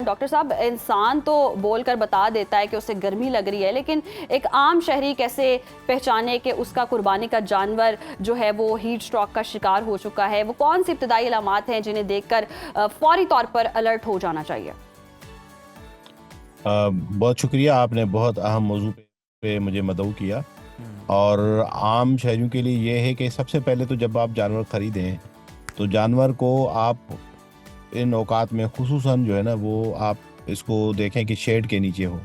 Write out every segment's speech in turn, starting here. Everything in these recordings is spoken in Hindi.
डॉक्टर साहब, इंसान तो बोलकर बता देता है कि उसे गर्मी लग रही है, लेकिन एक आम शहरी कैसे पहचाने कि उसका कुर्बानी का जानवर जो है वो हीट स्ट्रोक का शिकार हो चुका है? वो कौन सी इब्तदाई अलामात हैं जिन्हें देखकर फौरी तौर पर अलर्ट हो जाना चाहिए? बहुत शुक्रिया, आपने बहुत अहम मौजू पे मुझे मदऊ किया। और आम शहरियों के लिए ये है कि सबसे पहले तो जब आप जानवर ख़रीदें तो जानवर को आप इन औकात में खुसूसन जो है ना वो आप इसको देखें कि शेड के नीचे हो,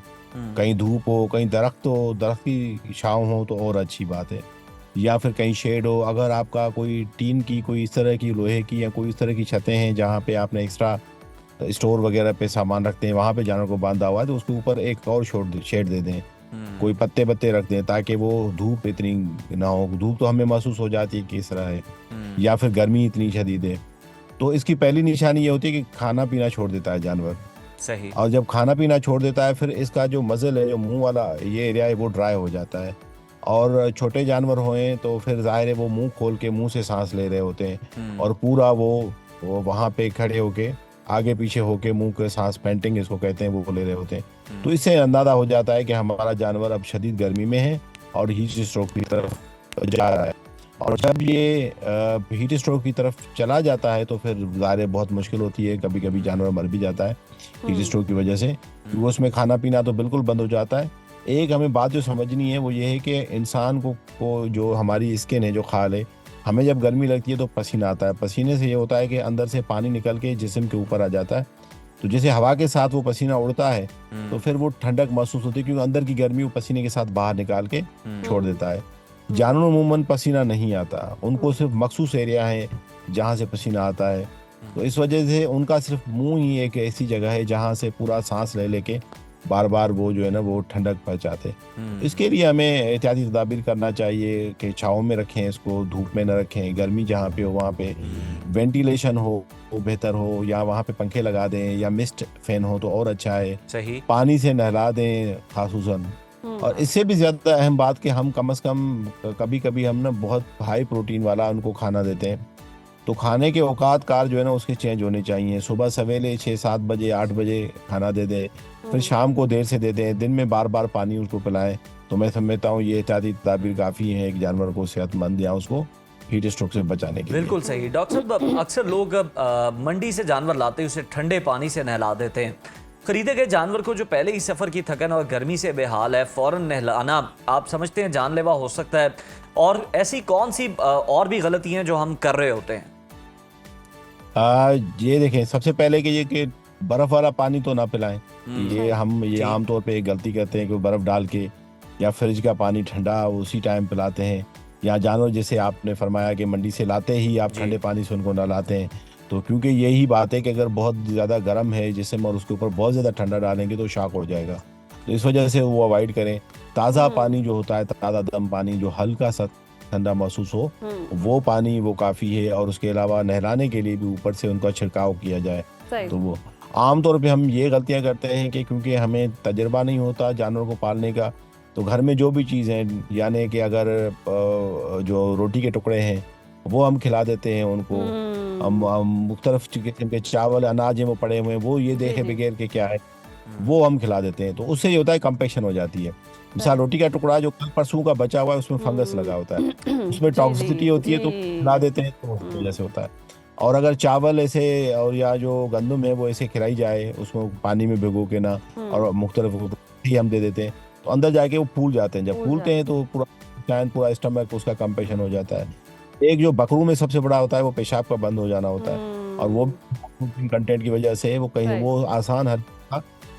कहीं धूप हो, कहीं दरख्त हो, दरख्त की छाँव हो तो और अच्छी बात है, या फिर कहीं शेड हो। अगर आपका कोई टीन की, कोई इस तरह की लोहे की या कोई इस तरह की छतें हैं जहाँ पे आपने एक्स्ट्रा स्टोर वगैरह पे सामान रखते हैं, वहाँ पे जानवर को बांधा हुआ है तो उसके ऊपर एक और शेड दे दें, कोई पत्ते बत्ते रख दें ताकि वो धूप इतनी ना हो। धूप तो हमें महसूस हो जाती है किस तरह है, या फिर गर्मी इतनी शदीद है। तो इसकी पहली निशानी ये होती है कि खाना पीना छोड़ देता है जानवर। सही। और जब खाना पीना छोड़ देता है फिर इसका जो मज़ल है, जो मुंह वाला ये एरिया है, वो ड्राई हो जाता है। और छोटे जानवर हों तो फिर जाहिर है वो मुंह खोल के मुंह से सांस ले रहे होते हैं और पूरा वो वहाँ पे खड़े होके आगे पीछे होके मुंह के सांस, पेंटिंग इसको कहते हैं, वो ले रहे होते हैं। तो इससे अंदाज़ा हो जाता है कि हमारा जानवर अब शदीद गर्मी में है और हीट स्ट्रोक की तरफ जा रहा है। और जब ये हीट स्ट्रोक की तरफ चला जाता है तो फिर ज़ाहिर बहुत मुश्किल होती है, कभी कभी जानवर मर भी जाता है हीट स्ट्रोक की वजह से, क्योंकि उसमें खाना पीना तो बिल्कुल बंद हो जाता है। एक हमें बात जो समझनी है वो ये है कि इंसान को जो हमारी स्किन है, जो खाल है, हमें जब गर्मी लगती है तो पसीना आता है। पसीने से ये होता है कि अंदर से पानी निकल के जिस्म के ऊपर आ जाता है, तो जैसे हवा के साथ वो पसीना उड़ता है तो फिर वो ठंडक महसूस होती है, क्योंकि अंदर की गर्मी वो पसीने के साथ बाहर निकाल के छोड़ देता है। जानवरों में अमूमन पसीना नहीं आता, उनको सिर्फ मखसूस एरिया है जहाँ से पसीना आता है। तो इस वजह से उनका सिर्फ मुंह ही एक ऐसी जगह है जहाँ से पूरा सांस ले लेके बार बार वो जो है ना वो ठंडक पहुँचाते। इसके लिए हमें एहतियाती तदाबीर करना चाहिए कि छाँव में रखें इसको, धूप में न रखें। गर्मी जहाँ पे हो वहाँ पे वेंटिलेशन हो बेहतर हो, या वहाँ पे पंखे लगा दें या मिस्ट फैन हो तो और अच्छा है। सही। पानी से नहला दें खासूसन। और इससे भी ज़्यादा अहम बात कि हम कम से कम कभी कभी हम ना बहुत हाई प्रोटीन वाला उनको खाना देते हैं, तो खाने के औकात कार जो है ना उसके चेंज होने चाहिए। सुबह सवेरे 6-7 बजे 8 बजे खाना दे दें, फिर शाम को देर से दे दें, दिन में बार बार पानी उसको पिलाएं। तो मैं समझता हूँ ये एहतियाती तदाबीर काफ़ी है एक जानवर को सेहतमंद या उसको हीट स्ट्रोक से बचाने के लिए। बिल्कुल सही। डॉक्टर साहब, अक्सर लोग मंडी से जानवर लाते हैं, उसे ठंडे पानी से नहला देते हैं। खरीदे गए जानवर को जो पहले ही सफ़र की थकन और गर्मी से बेहाल है, फ़ौरन नहलाना आप समझते हैं जानलेवा हो सकता है? और ऐसी कौन सी और भी गलतियाँ जो हम कर रहे होते हैं? ये देखें, सबसे पहले कि बर्फ़ वाला पानी तो ना पिलाएं। ये आमतौर पे एक गलती करते हैं कि बर्फ़ डाल के या फ्रिज का पानी ठंडा उसी टाइम पिलाते हैं, या जानवर जैसे आपने फरमाया कि मंडी से लाते ही आप ठंडे पानी से उनको नहलाते हैं। तो क्योंकि यही बात है कि अगर बहुत ज़्यादा गर्म है जिसम और उसके ऊपर बहुत ज़्यादा ठंडा डालेंगे तो शॉक हो जाएगा, तो इस वजह से वो अवॉइड करें। ताज़ा पानी जो होता है, ताज़ा दम पानी जो हल्का सा ठंडा महसूस हो, वो पानी वो काफ़ी है। और उसके अलावा नहलाने के लिए भी ऊपर से उनका छिड़काव किया जाए। तो वो आमतौर पे हम ये गलतियां करते हैं कि क्योंकि हमें तजर्बा नहीं होता जानवर को पालने का, तो घर में जो भी चीज़ हैं, यानी कि अगर जो रोटी के टुकड़े हैं वो हम खिला देते हैं उनको, हम मुख्तलिफ किस्म के चावल अनाज हैं वो पड़े हुए हैं, वो ये देखे बगैर के क्या है वो हम खिला देते हैं, तो उससे ये होता है कंपेक्शन हो जाती है। मिसाल रोटी का टुकड़ा जो कल परसों का बचा हुआ है उसमें फंगस लगा होता है, उसमें टॉक्सिसिटी होती है, तो खिला देते हैं तो उस वजह से होता है। और अगर चावल ऐसे और या जो गंदम है वो ऐसे खिलाई जाए उसको पानी में भिगो के ना, और मुख्तलिफ ही हम दे देते हैं, तो अंदर जाके वो फूल जाते हैं। जब फूलते हैं तो पूरा स्टमक उसका कंपेक्शन हो जाता है। एक जो बकरू में सबसे बड़ा होता है वो पेशाब का बंद हो जाना होता है, और वो प्रोटीन कंटेंट की वजह से वो कहीं वो आसान है,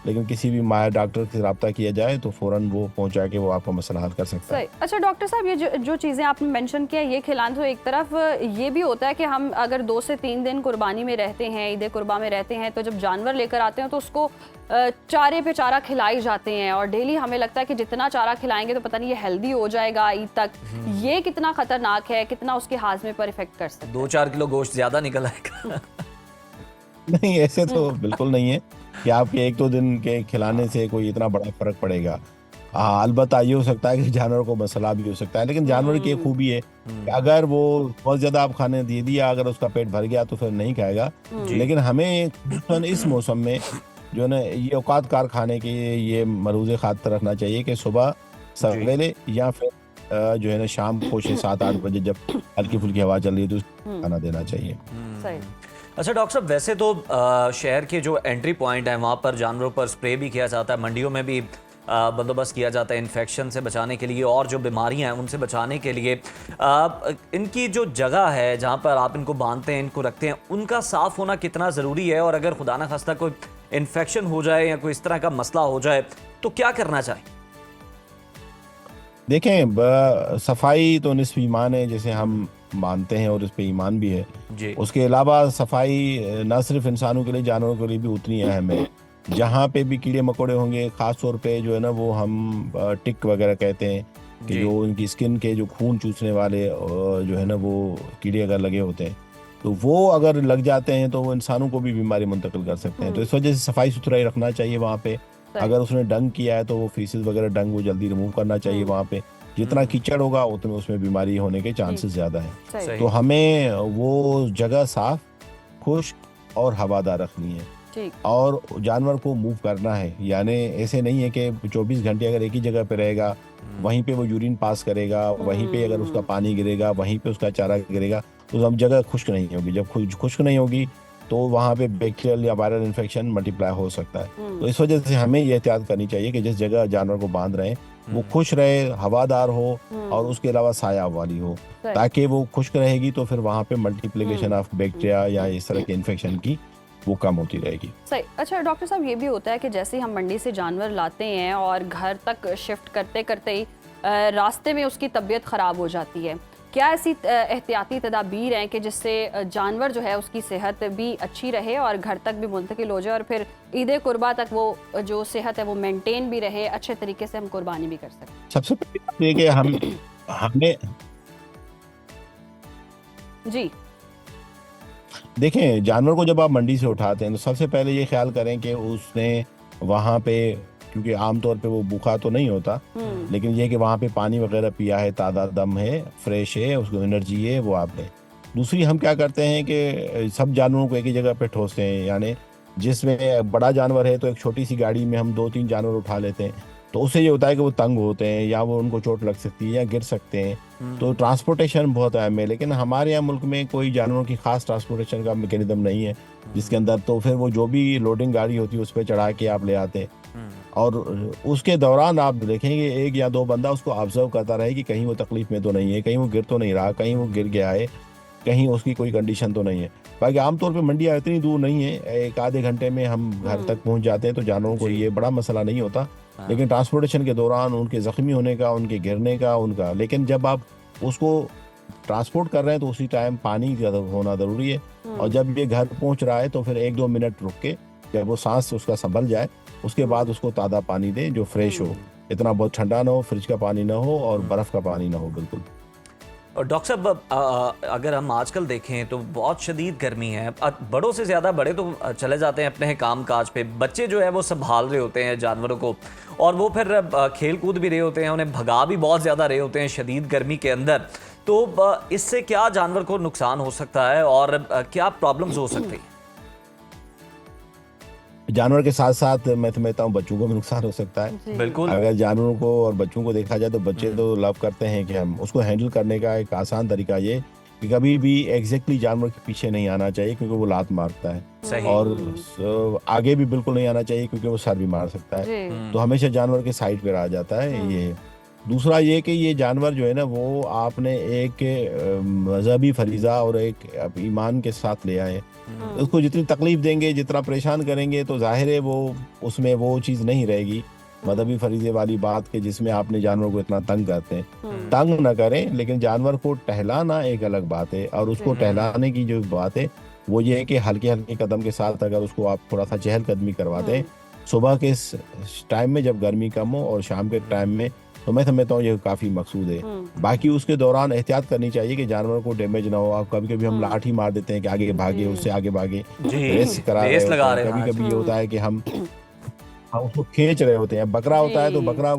लेकिन किसी भी माहिर डॉक्टर से रब्ता किया जाए तो फ़ौरन वो पहुंचा के वो आपका मसला हल कर सकता है। अच्छा डॉक्टर साहब, ये जो चीज़ें आपने मेंशन किया ये खिलाना, तो एक तरफ ये भी होता है कि हम अगर 2 से 3 दिन कुर्बानी में रहते हैं, ईद कुर्बा में रहते हैं, तो जब जानवर लेकर आते हैं तो उसको चारे पे चारा खिलाई जाते हैं, और डेली हमें लगता है कि जितना चारा खिलाएंगे तो पता नहीं ये हेल्दी हो जाएगा ईद तक। ये कितना खतरनाक है, कितना उसके हाजमे पर इफेक्ट कर सकता है? 2-4 किलो गोश्त ज़्यादा निकल आएगा। नहीं, ऐसे तो बिल्कुल नहीं है कि आपके 1-2 दिन के खिलाने से कोई इतना बड़ा फर्क पड़ेगा। हाँ, अलबत्ता ये हो सकता है कि जानवर को मसला भी हो सकता है, लेकिन जानवर की एक खूबी है कि अगर वो बहुत ज़्यादा आप खाने दे दिया, अगर उसका पेट भर गया तो फिर नहीं खाएगा। लेकिन हमें इस मौसम में जो है ना ये औकात कार खाने के ये मरूज़ खातर रखना चाहिए कि सुबह सवेरे या फिर जो है ना शाम को 6-7-8 बजे जब हल्की फुल्की हवा चल रही है तो उसको खाना देना चाहिए। सही। अच्छा डॉक्टर साहब, वैसे तो शहर के जो एंट्री पॉइंट हैं वहाँ पर जानवरों पर स्प्रे भी किया जाता है, मंडियों में भी बंदोबस्त किया जाता है इन्फेक्शन से बचाने के लिए और जो बीमारियां हैं उनसे बचाने के लिए। इनकी जो जगह है जहाँ पर आप इनको बांधते हैं, इनको रखते हैं, उनका साफ़ होना कितना ज़रूरी है? और अगर खुदा न खास्ता कोई इन्फेक्शन हो जाए या कोई इस तरह का मसला हो जाए तो क्या करना चाहिए? देखें, सफाई तो निस्फ ईमान है, जैसे हम मानते हैं और इस पे ईमान भी है। जी। उसके अलावा सफाई न सिर्फ इंसानों के लिए, जानवरों के लिए भी उतनी अहम है। जहाँ पे भी कीड़े मकोड़े होंगे, ख़ास तौर पे जो है ना वो हम टिक वगैरह कहते हैं कि जी। जो उनकी स्किन के जो खून चूसने वाले जो है ना वो कीड़े अगर लगे होते हैं तो वो अगर लग जाते हैं तो वो इंसानों को भी बीमारी मुंतकिल कर सकते हैं। तो इस वजह से सफाई सुथराई रखना चाहिए वहाँ पे। अगर उसने डंग किया है तो वो फीसेस वगैरह डंग वो जल्दी रिमूव करना चाहिए वहाँ पे। जितना कीचड़ होगा उतने उसमें बीमारी होने के चांसेस ज़्यादा हैं। सही। तो हमें वो जगह साफ, खुश्क और हवादार रखनी है ठीक। और जानवर को मूव करना है। यानी ऐसे नहीं है कि 24 घंटे अगर एक ही जगह पे रहेगा, वहीं पे वो यूरिन पास करेगा, वहीं पे अगर उसका पानी गिरेगा, वहीं पे उसका चारा गिरेगा, तो हम जगह खुश्क नहीं होगी। जब खुश्क नहीं होगी तो वहाँ पे बैक्टीरियल या वायरल इन्फेक्शन मल्टीप्लाई हो सकता है। तो इस वजह से हमें ये एहतियात करनी चाहिए कि जिस जगह जानवर को बांध रहे हैं वो खुश रहे, हवादार हो और उसके अलावा साया वाली हो, ताकि वो खुश्क रहेगी तो फिर वहाँ पे मल्टीप्लिकेशन ऑफ बैक्टीरिया या इस तरह के इन्फेक्शन की वो कम होती रहेगी। सही। अच्छा डॉक्टर साहब, ये भी होता है कि जैसे हम मंडी से जानवर लाते हैं और घर तक शिफ्ट करते करते ही रास्ते में उसकी तबीयत ख़राब हो जाती है, क्या ऐसी एहतियाती तदाबीर हैं कि जिससे जानवर जो है उसकी सेहत भी अच्छी रहे और घर तक भी मुंतकिल हो जाए और फिर ईद कुर्बा तक वो जो सेहत है वो मेंटेन भी रहे, अच्छे तरीके से हम कुर्बानी भी कर सकें? सबसे पहले बात ये कि हमें जी। देखें, जानवर को जब आप मंडी से उठाते हैं तो सबसे पहले ये ख्याल करें कि उसने वहाँ पे, क्योंकि आमतौर पे वो भूखा तो नहीं होता, लेकिन ये कि वहाँ पे पानी वगैरह पिया है, ताज़ा दम है, फ्रेश है, उसको एनर्जी है, वो आप लें। दूसरी हम क्या करते हैं कि सब जानवरों को एक ही जगह पे ठोसते हैं। यानी जिसमें बड़ा जानवर है तो एक छोटी सी गाड़ी में हम 2-3 जानवर उठा लेते हैं, तो उससे ये होता है कि वो तंग होते हैं या वो उनको चोट लग सकती है या गिर सकते हैं। तो ट्रांसपोर्टेशन बहुत अहम है, लेकिन हमारे यहाँ मुल्क में कोई जानवरों की खास ट्रांसपोर्टेशन का मैकेनिज्म नहीं है जिसके अंदर तो फिर वो जो भी लोडिंग गाड़ी होती है उस पर चढ़ा के आप ले आते हैं और उसके दौरान आप देखेंगे 1 या 2 बंदा उसको ऑब्जर्व करता रहे कि कहीं वो तकलीफ में तो नहीं है, कहीं वो गिर तो नहीं रहा, कहीं वो गिर गया है, कहीं उसकी कोई कंडीशन तो नहीं है। बाकी आमतौर पे मंडियाँ इतनी दूर नहीं है, 1-आधे घंटे में हम घर तक पहुंच जाते हैं, तो जानवरों को ये बड़ा मसला नहीं होता। लेकिन ट्रांसपोर्टेशन के दौरान उनके ज़ख्मी होने का, उनके गिरने का, उनका, लेकिन जब आप उसको ट्रांसपोर्ट कर रहे हैं तो उसी टाइम पानी होना ज़रूरी है। और जब ये घर पहुंच रहा है तो फिर 1-2 मिनट रुक के जब वो सांस उसका संभल जाए उसके बाद उसको ताज़ा पानी दें जो फ्रेश हो, इतना बहुत ठंडा ना हो, फ्रिज का पानी ना हो और बर्फ़ का पानी ना हो। बिल्कुल। और डॉक्टर साहब, अगर हम आजकल देखें तो बहुत शदीद गर्मी है, बड़ों से ज़्यादा बड़े तो चले जाते हैं अपने काम काज पे, बच्चे जो है वो संभाल रहे होते हैं जानवरों को और वो फिर खेल कूद भी रहे होते हैं, उन्हें भगा भी बहुत ज़्यादा रहे होते हैं शदीद गर्मी के अंदर। तो इससे क्या जानवर को नुकसान हो सकता है और क्या प्रॉब्लम्स हो सकती हैं? जानवर के साथ साथ मैं समझता हूँ बच्चों को भी नुकसान हो सकता है। बिल्कुल। अगर जानवरों को और बच्चों को देखा जाए तो बच्चे तो लव करते हैं कि हम उसको हैंडल करने का एक आसान तरीका ये कि कभी भी एग्जैक्टली जानवर के पीछे नहीं आना चाहिए क्योंकि वो लात मारता है। सही। और आगे भी बिल्कुल नहीं आना चाहिए क्योंकि वो सर भी मार सकता है। तो हमेशा जानवर के साइड पे रहा जाता है। ये दूसरा ये कि ये जानवर जो है ना वो आपने एक मजहबी फरीज़ा और एक ईमान के साथ ले आए। उसको जितनी तकलीफ देंगे, जितना परेशान करेंगे तो जाहिर है वो उसमें वो चीज़ नहीं रहेगी मजहबी फरीज़े वाली बात के जिसमें आपने जानवर को इतना तंग करते हैं। तंग ना करें, लेकिन जानवर को टहलाना एक अलग बात है और उसको टहलाने की जो बात है वो ये है कि हल्के हल्के कदम के साथ अगर उसको आप थोड़ा सा चहलकदमी करवाते हैं सुबह के टाइम में जब गर्मी कम हो और शाम के टाइम में, तो मैं समझता हूँ ये काफ़ी मकसूद है। बाकी उसके दौरान एहतियात करनी चाहिए कि जानवर को डैमेज ना हो। आप कभी कभी हम लाठी मार देते हैं कि आगे भागे, उससे आगे भागे, रेस करा रहे होते हैं। कभी कभी ये होता है कि हम उसको खींच रहे होते हैं। बकरा होता है तो बकरा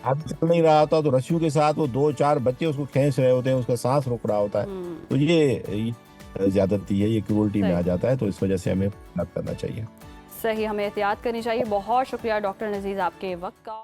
हाथ चल नहीं रहा होता तो रस्सियों के साथ वो 2-4 बच्चे उसको खींच रहे होते हैं, उसका सांस रुक रहा होता है। तो ये ज्यादती है, ये क्रूरटी में आ जाता है। तो इस वजह से हमें करना चाहिए। सही, हमें एहतियात करनी चाहिए। बहुत शुक्रिया डॉक्टर नजीज आपके वक्त का।